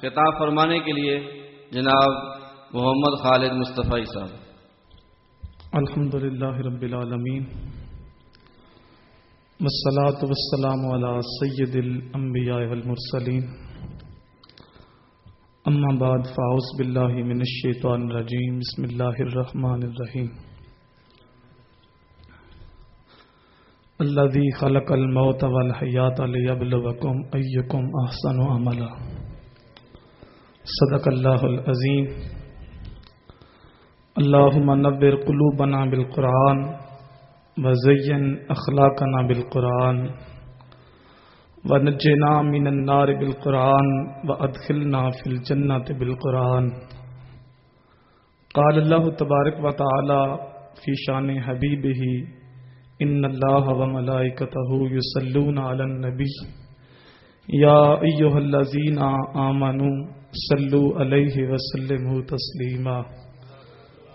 خطاب فرمانے کے لیے جناب محمد خالد مصطفی صاحب۔ الحمدللہ رب العالمین والصلاة والسلام علی سید الانبیاء والمرسلین، اما بعد فاعوذ باللہ من الشیطان الرجیم، بسم اللہ الرحمن الرحیم۔ الذی خلق الموت والحیات لیبلوکم ایکم احسن عملا، صدق اللہ العظیم۔ اللہم نور قلوبنا بالقرآن وزین اخلاقنا بالقرآن ونجنا من النار بالقرآن وادخلنا فی الجنة بالقرآن۔ قال اللہ تبارک و تعالی فی شان حبیبہ ان اللہ وملائکتہ یصلون علی النبی یا ایھا الذین آمنوا صلوا علیہ وسلموا تسلیما۔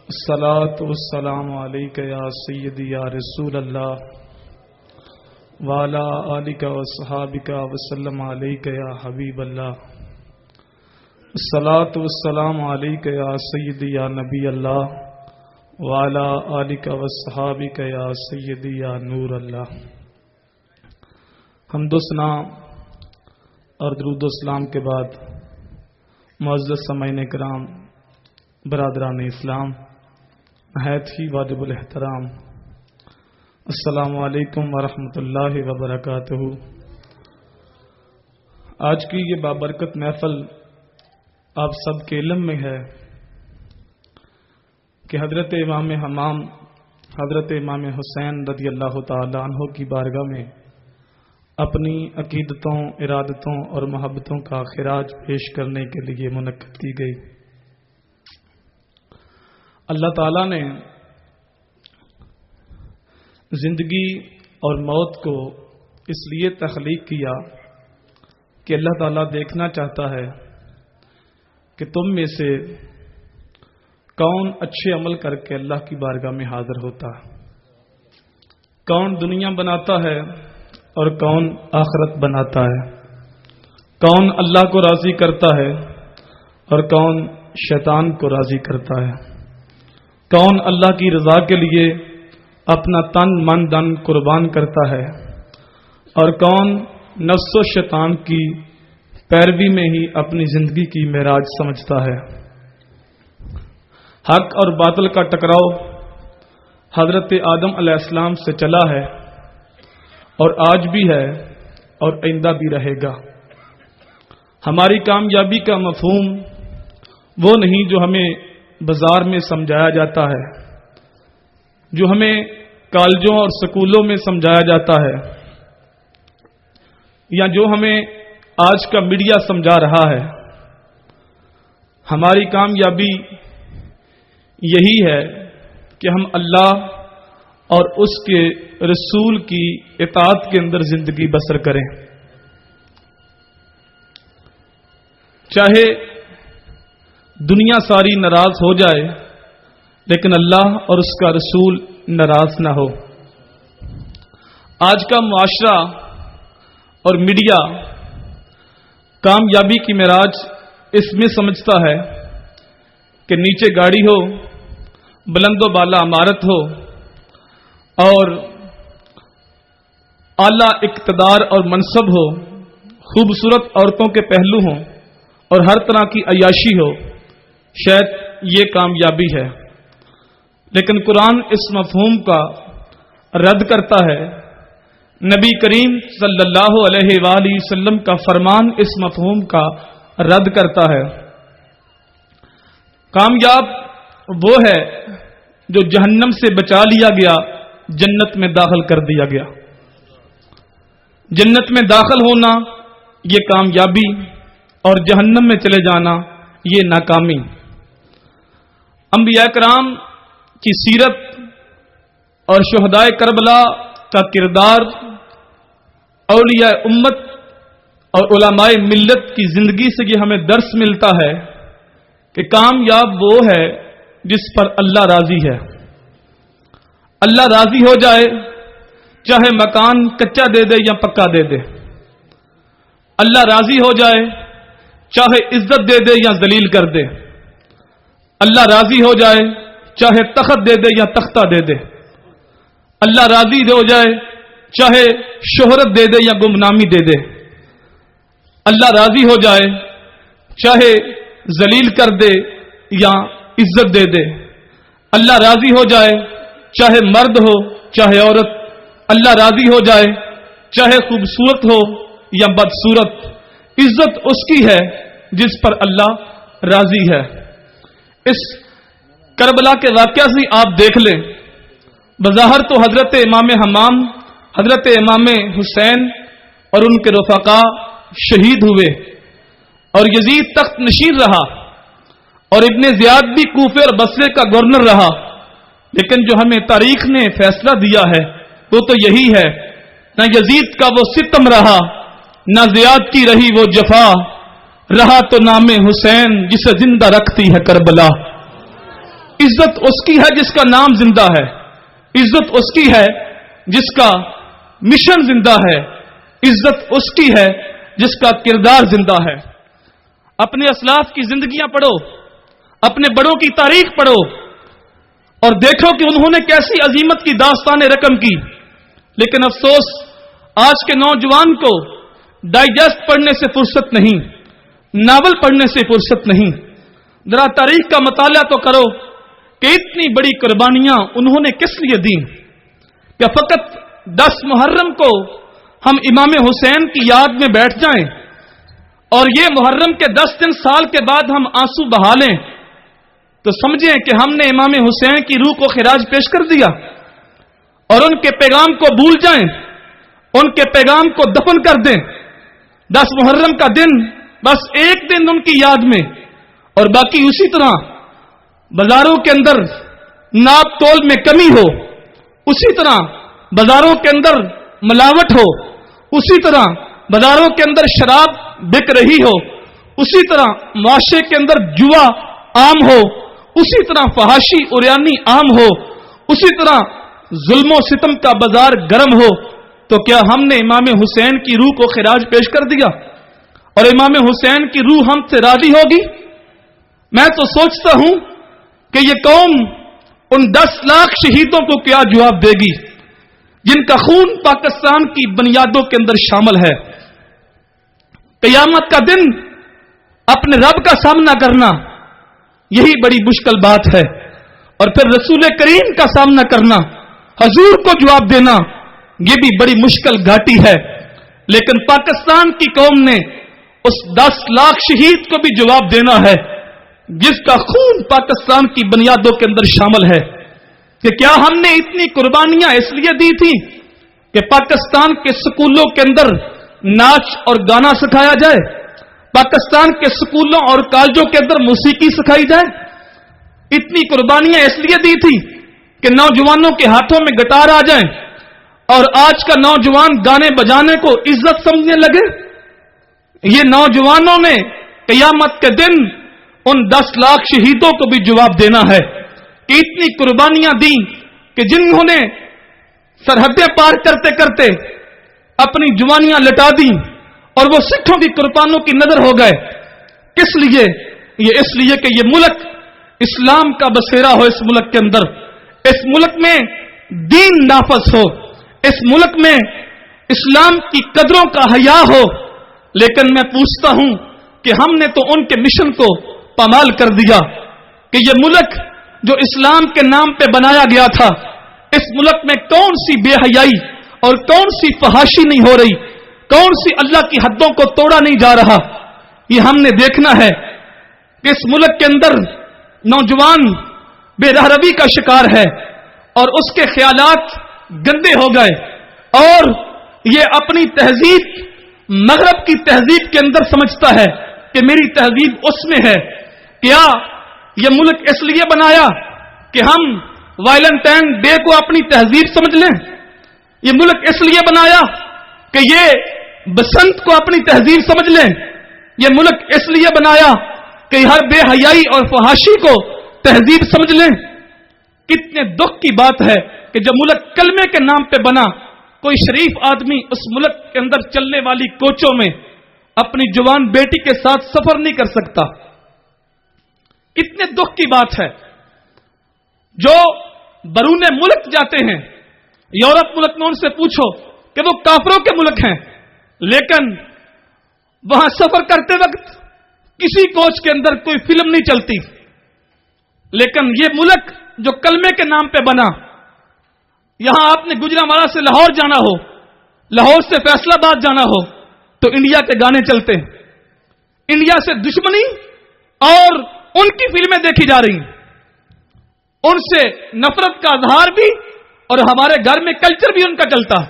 الصلاۃ والسلام علیک یا سیدی یا رسول اللہ وعلی آلک وصحابک وسلم علیک یا حبیب اللہ۔ الصلاۃ والسلام علیک یا سیدی یا نبی اللہ وعلی آلک وصحابک یا سیدی یا نور اللہ۔ حمد و ثنا اور درود و سلام کے بعد معزز سامعین کرام، برادران اسلام، نہایت ہی واجب الاحترام، السلام علیکم ورحمۃ اللہ وبرکاتہ۔ آج کی یہ بابرکت محفل آپ سب کے علم میں ہے کہ حضرت امام حمام حضرت امام حسین رضی اللہ تعالی عنہ کی بارگاہ میں اپنی عقیدتوں، ارادتوں اور محبتوں کا خراج پیش کرنے کے لیے منعقد کی گئی۔ اللہ تعالیٰ نے زندگی اور موت کو اس لیے تخلیق کیا کہ اللہ تعالیٰ دیکھنا چاہتا ہے کہ تم میں سے کون اچھے عمل کر کے اللہ کی بارگاہ میں حاضر ہوتا ہے، کون دنیا بناتا ہے اور کون آخرت بناتا ہے، کون اللہ کو راضی کرتا ہے اور کون شیطان کو راضی کرتا ہے، کون اللہ کی رضا کے لیے اپنا تن من دن قربان کرتا ہے اور کون نفس و شیطان کی پیروی میں ہی اپنی زندگی کی معراج سمجھتا ہے۔ حق اور باطل کا ٹکراؤ حضرت آدم علیہ السلام سے چلا ہے اور آج بھی ہے اور آئندہ بھی رہے گا۔ ہماری کامیابی کا مفہوم وہ نہیں جو ہمیں بازار میں سمجھایا جاتا ہے، جو ہمیں کالجوں اور سکولوں میں سمجھایا جاتا ہے، یا جو ہمیں آج کا میڈیا سمجھا رہا ہے۔ ہماری کامیابی یہی ہے کہ ہم اللہ اور اس کے رسول کی اطاعت کے اندر زندگی بسر کریں، چاہے دنیا ساری ناراض ہو جائے لیکن اللہ اور اس کا رسول ناراض نہ ہو۔ آج کا معاشرہ اور میڈیا کامیابی کی معراج اس میں سمجھتا ہے کہ نیچے گاڑی ہو، بلند و بالا عمارت ہو اور اعلی اقتدار اور منصب ہو، خوبصورت عورتوں کے پہلو ہوں اور ہر طرح کی عیاشی ہو، شاید یہ کامیابی ہے۔ لیکن قرآن اس مفہوم کا رد کرتا ہے، نبی کریم صلی اللہ علیہ وآلہ وسلم کا فرمان اس مفہوم کا رد کرتا ہے۔ کامیاب وہ ہے جو جہنم سے بچا لیا گیا، جنت میں داخل کر دیا گیا۔ جنت میں داخل ہونا یہ کامیابی اور جہنم میں چلے جانا یہ ناکامی۔ انبیاء کرام کی سیرت اور شہدائے کربلا کا کردار، اولیاء امت اور علماء ملت کی زندگی سے یہ ہمیں درس ملتا ہے کہ کامیاب وہ ہے جس پر اللہ راضی ہے۔ اللہ راضی ہو جائے، چاہے مکان کچا دے دے یا پکا دے دے۔ اللہ راضی ہو جائے، چاہے عزت دے دے یا ذلیل کر دے، اللہ راضی ہو جائے چاہے تخت دے دے یا تختہ دے دے، اللہ راضی ہو جائے چاہے شہرت دے دے یا گمنامی دے دے، اللہ راضی ہو جائے چاہے ذلیل کر دے یا عزت دے دے، اللہ راضی ہو جائے چاہے مرد ہو چاہے عورت، اللہ راضی ہو جائے چاہے خوبصورت ہو یا بدصورت، عزت اس کی ہے جس پر اللہ راضی ہے۔ اس کربلا کے واقعہ سے آپ دیکھ لیں، بظاہر تو حضرت امام حمام، حضرت امام حسین اور ان کے رفقا شہید ہوئے اور یزید تخت نشین رہا اور ابن زیاد بھی کوفے اور بصرے کا گورنر رہا، لیکن جو ہمیں تاریخ نے فیصلہ دیا ہے وہ تو یہی ہے، نہ یزید کا وہ ستم رہا، نہ زیاد کی رہی وہ جفا، رہا تو نام حسین جسے زندہ رکھتی ہے کربلا۔ عزت اس کی ہے جس کا نام زندہ ہے، عزت اس کی ہے جس کا مشن زندہ ہے، عزت اس کی ہے جس کا کردار زندہ ہے۔ اپنے اسلاف کی زندگیاں پڑھو، اپنے بڑوں کی تاریخ پڑھو اور دیکھو کہ انہوں نے کیسی عظیمت کی داستانیں رقم کی، لیکن افسوس آج کے نوجوان کو ڈائجسٹ پڑھنے سے فرصت نہیں، ناول پڑھنے سے فرصت نہیں۔ ذرا تاریخ کا مطالعہ تو کرو کہ اتنی بڑی قربانیاں انہوں نے کس لیے دیں؟ کیا فقط 10 محرم کو ہم امام حسین کی یاد میں بیٹھ جائیں اور یہ محرم کے 10 دن سال کے بعد ہم آنسو بہا لیں تو سمجھیں کہ ہم نے امام حسین کی روح کو خراج پیش کر دیا اور ان کے پیغام کو بھول جائیں، ان کے پیغام کو دفن کر دیں؟ 10 محرم کا دن بس ایک دن ان کی یاد میں، اور باقی اسی طرح بازاروں کے اندر ناپ تول میں کمی ہو، اسی طرح بازاروں کے اندر ملاوٹ ہو، اسی طرح بازاروں کے اندر شراب بک رہی ہو، اسی طرح معاشرے کے اندر جوا عام ہو، اسی طرح فحاشی عریانی عام ہو، اسی طرح ظلم و ستم کا بازار گرم ہو، تو کیا ہم نے امام حسین کی روح کو خراج پیش کر دیا اور امام حسین کی روح ہم سے راضی ہوگی؟ میں تو سوچتا ہوں کہ یہ قوم ان 10 لاکھ شہیدوں کو کیا جواب دے گی جن کا خون پاکستان کی بنیادوں کے اندر شامل ہے۔ قیامت کا دن اپنے رب کا سامنا کرنا یہی بڑی مشکل بات ہے، اور پھر رسول کریم کا سامنا کرنا، حضور کو جواب دینا، یہ بھی بڑی مشکل گھاٹی ہے۔ لیکن پاکستان کی قوم نے اس 10 لاکھ شہید کو بھی جواب دینا ہے جس کا خون پاکستان کی بنیادوں کے اندر شامل ہے، کہ کیا ہم نے اتنی قربانیاں اس لیے دی تھی کہ پاکستان کے سکولوں کے اندر ناچ اور گانا سکھایا جائے، پاکستان کے سکولوں اور کالجوں کے اندر موسیقی سکھائی جائے؟ اتنی قربانیاں اس لیے دی تھی کہ نوجوانوں کے ہاتھوں میں گٹار آ جائیں اور آج کا نوجوان گانے بجانے کو عزت سمجھنے لگے؟ یہ نوجوانوں نے قیامت کے دن ان 10 لاکھ شہیدوں کو بھی جواب دینا ہے کہ اتنی قربانیاں دیں کہ جنہوں نے سرحدیں پار کرتے کرتے اپنی جوانیاں لٹا دیں اور وہ سکھوں کی قربانوں کی نظر ہو گئے۔ کس لیے؟ یہ اس لیے کہ یہ ملک اسلام کا بسیرا ہو، اس ملک کے اندر، اس ملک میں دین نافذ ہو، اس ملک میں اسلام کی قدروں کا حیا ہو۔ لیکن میں پوچھتا ہوں کہ ہم نے تو ان کے مشن کو پامال کر دیا کہ یہ ملک جو اسلام کے نام پہ بنایا گیا تھا، اس ملک میں کون سی بے حیائی اور کون سی فحاشی نہیں ہو رہی، کون سی اللہ کی حدوں کو توڑا نہیں جا رہا، یہ ہم نے دیکھنا ہے کہ اس ملک کے اندر نوجوان بے رہروی کا شکار ہے اور اس کے خیالات گندے ہو گئے اور یہ اپنی تہذیب مغرب کی تہذیب کے اندر سمجھتا ہے کہ میری تہذیب اس میں ہے۔ کیا یہ ملک اس لیے بنایا کہ ہم ویلنٹائن ڈے کو اپنی تہذیب سمجھ لیں؟ یہ ملک اس لیے بنایا کہ یہ بسنت کو اپنی تہذیب سمجھ لیں؟ یہ ملک اس لیے بنایا کہ ہر بے حیائی اور فحاشی کو تہذیب سمجھ لیں؟ کتنے دکھ کی بات ہے کہ جب ملک کلمے کے نام پہ بنا، کوئی شریف آدمی اس ملک کے اندر چلنے والی کوچوں میں اپنی جوان بیٹی کے ساتھ سفر نہیں کر سکتا. کتنے دکھ کی بات ہے. جو بیرون ملک جاتے ہیں، یورپ ملک میں ان سے پوچھو کہ وہ کافروں کے ملک ہیں، لیکن وہاں سفر کرتے وقت کسی کوچ کے اندر کوئی فلم نہیں چلتی. لیکن یہ ملک جو کلمے کے نام پہ بنا، یہاں آپ نے گجرانوالہ سے لاہور جانا ہو، لاہور سے فیصلہ آباد جانا ہو تو انڈیا کے گانے چلتے ہیں. انڈیا سے دشمنی اور ان کی فلمیں دیکھی جا رہی ہیں. ان سے نفرت کا اظہار بھی اور ہمارے گھر میں کلچر بھی ان کا چلتا ہے.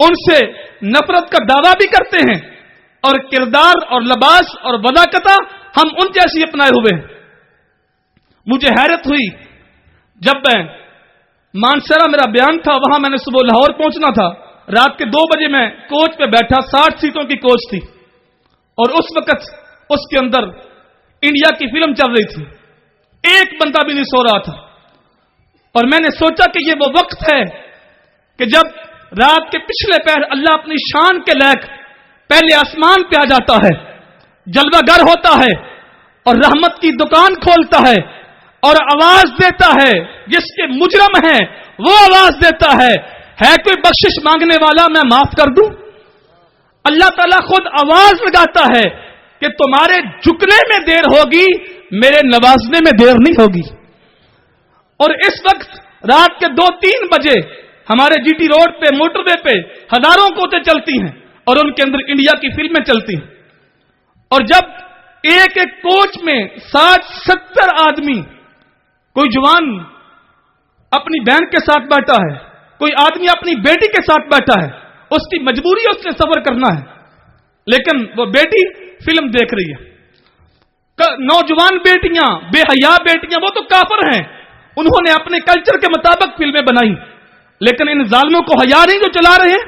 ان سے نفرت کا دعویٰ بھی کرتے ہیں اور کردار اور لباس اور وضاقتہ ہم ان جیسی اپنائے ہوئے ہیں. مجھے حیرت ہوئی جب میں مانسرا میرا بیان تھا، وہاں میں نے صبح لاہور پہنچنا تھا. رات کے 2 بجے میں کوچ پہ بیٹھا، 60 سیٹوں کی کوچ تھی اور اس وقت اس کے اندر انڈیا کی فلم چل رہی تھی. ایک بندہ بھی نہیں سو رہا تھا. اور میں نے سوچا کہ یہ وہ وقت ہے کہ جب رات کے پچھلے پہر اللہ اپنی شان کے لائق پہلے آسمان پہ آ جاتا ہے، جلوہ گر ہوتا ہے اور رحمت کی دکان کھولتا ہے اور آواز دیتا ہے. جس کے مجرم ہیں وہ آواز دیتا ہے کوئی بخشش مانگنے والا، میں معاف کر دوں. اللہ تعالیٰ خود آواز لگاتا ہے کہ تمہارے جھکنے میں دیر ہوگی، میرے نوازنے میں دیر نہیں ہوگی. اور اس وقت رات کے 2-3 بجے ہمارے جی ٹی روڈ پہ، موٹر وے پہ ہزاروں کوچیں چلتی ہیں اور ان کے اندر انڈیا کی فلمیں چلتی ہیں. اور جب ایک ایک کوچ میں 60-70 آدمی، کوئی جوان اپنی بہن کے ساتھ بیٹھا ہے، کوئی آدمی اپنی بیٹی کے ساتھ بیٹھا ہے، اس کی مجبوری ہے اس نے سفر کرنا ہے، لیکن وہ بیٹی فلم دیکھ رہی ہے. نوجوان بیٹیاں، بے حیا بیٹیاں، وہ تو کافر ہیں، انہوں نے اپنے کلچر کے مطابق فلمیں بنائی، لیکن ان ظالموں کو حیا نہیں جو چلا رہے ہیں.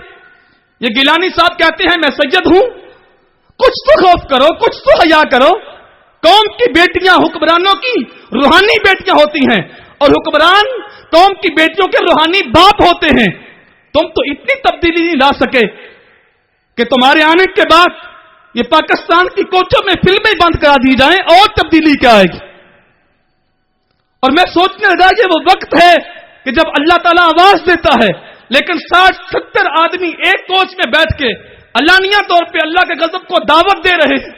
یہ گیلانی صاحب کہتے ہیں میں سید ہوں. کچھ تو خوف کرو، کچھ تو حیا کرو. قوم کی بیٹیاں حکمرانوں کی روحانی بیٹیاں ہوتی ہیں اور حکمران قوم کی بیٹیوں کے روحانی باپ ہوتے ہیں. تم تو اتنی تبدیلی نہیں لا سکے کہ تمہارے آنے کے بعد یہ پاکستان کی کوچوں میں فلمیں بند کرا دی جائیں، اور تبدیلی کیا آئے گی. اور میں سوچنے لگا یہ وہ وقت ہے کہ جب اللہ تعالیٰ آواز دیتا ہے، لیکن 60-70 آدمی ایک کوچ میں بیٹھ کے علانیہ طور پہ اللہ کے غضب کو دعوت دے رہے ہیں.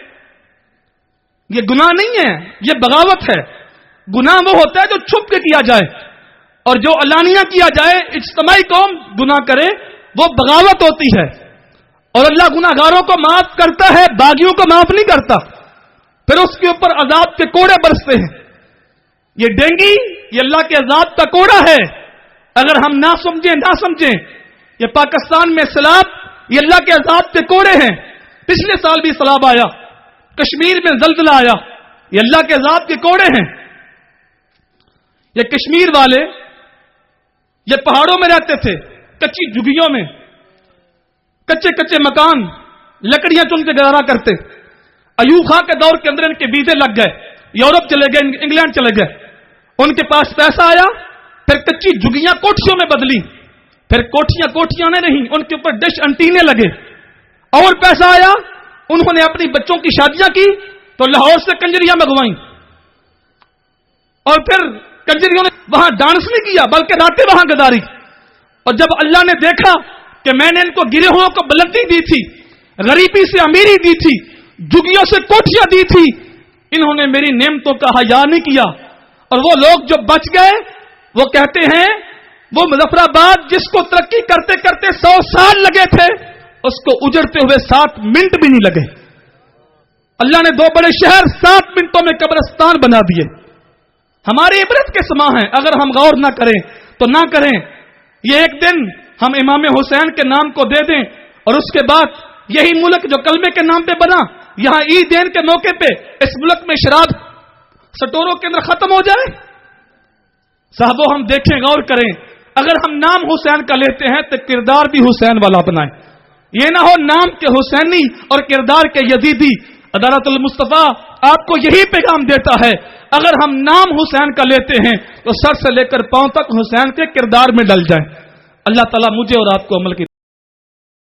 یہ گناہ نہیں ہے، یہ بغاوت ہے. گناہ وہ ہوتا ہے جو چھپ کے کیا جائے، اور جو علانیہ کیا جائے، اجتماعی قوم گناہ کرے، وہ بغاوت ہوتی ہے. اور اللہ گناہگاروں کو معاف کرتا ہے، باغیوں کو معاف نہیں کرتا. پھر اس کے اوپر عذاب کے کوڑے برستے ہیں. یہ ڈینگی، یہ اللہ کے عذاب کا کوڑا ہے. اگر ہم نہ سمجھیں یہ پاکستان میں سیلاب، یہ اللہ کے عذاب کے کوڑے ہیں. پچھلے سال بھی سیلاب آیا، کشمیر میں زلزلہ آیا، یہ اللہ کے عذاب کے کوڑے ہیں. یہ کشمیر والے یہ پہاڑوں میں رہتے تھے، کچی جھگیوں میں، کچے مکان، لکڑیاں چن کے گزارا کرتے. ایوب خان کے دور کے اندر ان کے ویزے لگ گئے، یورپ چلے گئے، انگلینڈ چلے گئے. ان کے پاس پیسہ آیا، پھر کچی جھگیاں کوٹھیوں میں بدلی، پھر کوٹھیاں نہیں رہیں، ان کے اوپر ڈش انٹینے لگے. اور پیسہ آیا، انہوں نے اپنی بچوں کی شادیاں کی تو لاہور سے کنجریاں منگوائیں. اور پھر کنجریوں نے وہاں ڈانس نہیں کیا بلکہ راتیں وہاں گزاری. اور جب اللہ نے دیکھا کہ میں نے ان کو گرے ہوئوں کو بلندی دی تھی، غریبی سے امیری دی تھی، جھگیوں سے کوٹھیاں دی تھی، انہوں نے میری نعمتوں کا حیا نہیں کیا. اور وہ لوگ جو بچ گئے وہ کہتے ہیں وہ مظفر آباد جس کو ترقی کرتے کرتے 100 سال لگے تھے، اس کو اجڑتے ہوئے 7 منٹ بھی نہیں لگے. اللہ نے 2 بڑے شہر 7 منٹوں میں قبرستان بنا دیے. ہماری عبرت کے سما ہیں، اگر ہم غور نہ کریں تو نہ کریں. یہ ایک دن ہم امام حسین کے نام کو دے دیں اور اس کے بعد یہی ملک جو کلمے کے نام پہ بنا، یہاں عید دین کے موقع پہ اس ملک میں شراب سٹوروں کے اندر ختم ہو جائے. صاحبوں ہم دیکھیں، غور کریں. اگر ہم نام حسین کا لیتے ہیں تو کردار بھی حسین والا بنائیں. یہ نہ ہو نام کے حسینی اور کردار کے یزیدی. عدالت المصطفیٰ آپ کو یہی پیغام دیتا ہے، اگر ہم نام حسین کا لیتے ہیں تو سر سے لے کر پاؤں تک حسین کے کردار میں ڈل جائیں. اللہ تعالیٰ مجھے اور آپ کو عمل کی